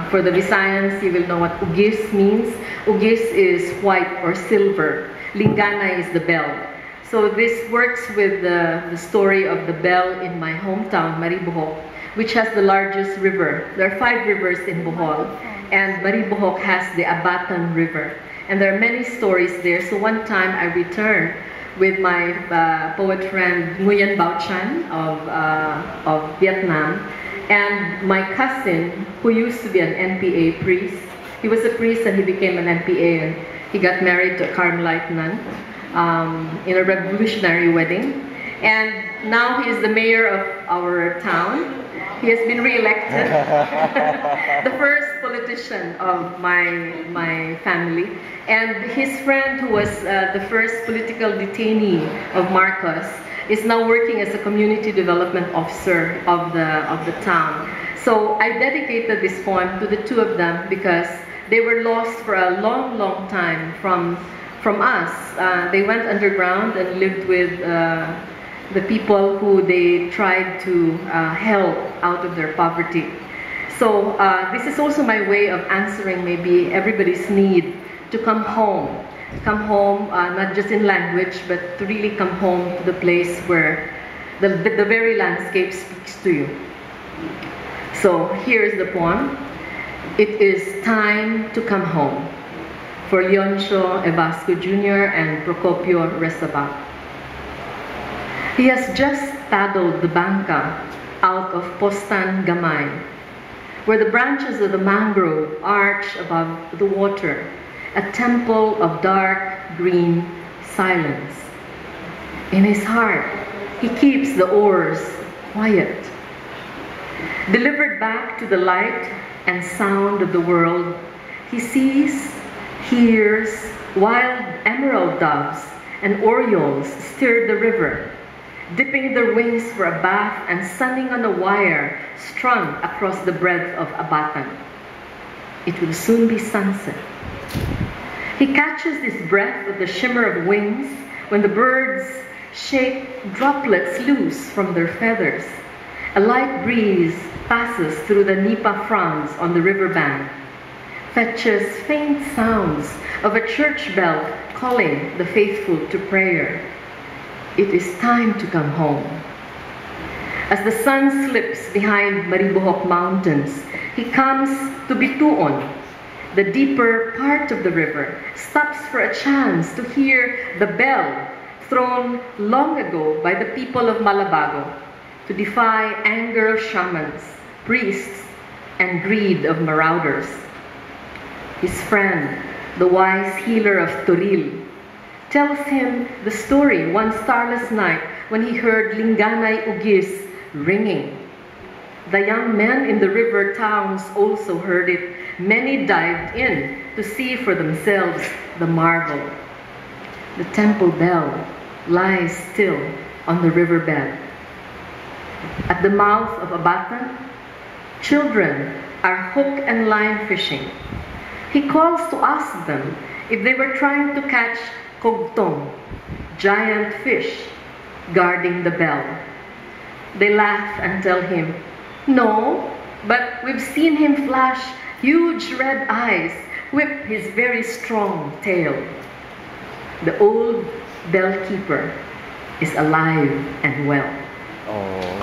For the Visayans, you will know what ugis means. Ugis is white or silver. Lingana is the bell. So this works with the story of the bell in my hometown, Maribojoc, which has the largest river. There are 5 rivers in Bohol, and Maribojoc has the Abatan River. And there are many stories there. So one time I returned with my poet friend Nguyen Bao Chan of Vietnam, and my cousin, who used to be an NPA priest. He was a priest and he became an NPA, and he got married to a Carmelite nun in a revolutionary wedding. And now he is the mayor of our town. He has been re-elected, the first politician of my family. And his friend, who was the first political detainee of Marcos, is now working as a community development officer of the town. So I dedicated this poem to the 2 of them because they were lost for a long, long time from us. They went underground and lived with the people who they tried to help out of their poverty. So this is also my way of answering maybe everybody's need to come home. Come home, not just in language, but to really come home to the place where the very landscape speaks to you. So here's the poem. It is time to come home, for Leoncio Evasco Jr. and Procopio Resabac. He has just paddled the banca out of Postan Gamay, where the branches of the mangrove arch above the water, a temple of dark green silence. In his heart, he keeps the oars quiet. Delivered back to the light and sound of the world, he sees, hears wild emerald doves and orioles stir the river, dipping their wings for a bath and sunning on a wire strung across the breadth of Abatan. It will soon be sunset. He catches this breath of the shimmer of wings when the birds shake droplets loose from their feathers. A light breeze passes through the nipa fronds on the riverbank, fetches faint sounds of a church bell calling the faithful to prayer. It is time to come home. As the sun slips behind Maribojoc Mountains, he comes to Bituon, the deeper part of the river, stops for a chance to hear the bell thrown long ago by the people of Malabago to defy anger of shamans, priests, and greed of marauders. His friend, the wise healer of Toril, tells him the story one starless night when he heard Linganay Ugis ringing. The young men in the river towns also heard it. Many dived in to see for themselves the marvel. The temple bell lies still on the riverbed. At the mouth of Abatan, children are hook and line fishing. He calls to ask them if they were trying to catch kogtong, giant fish, guarding the bell. They laugh and tell him, "No, but we've seen him flash huge red eyes, whip his very strong tail." The old bellkeeper is alive and well. Oh.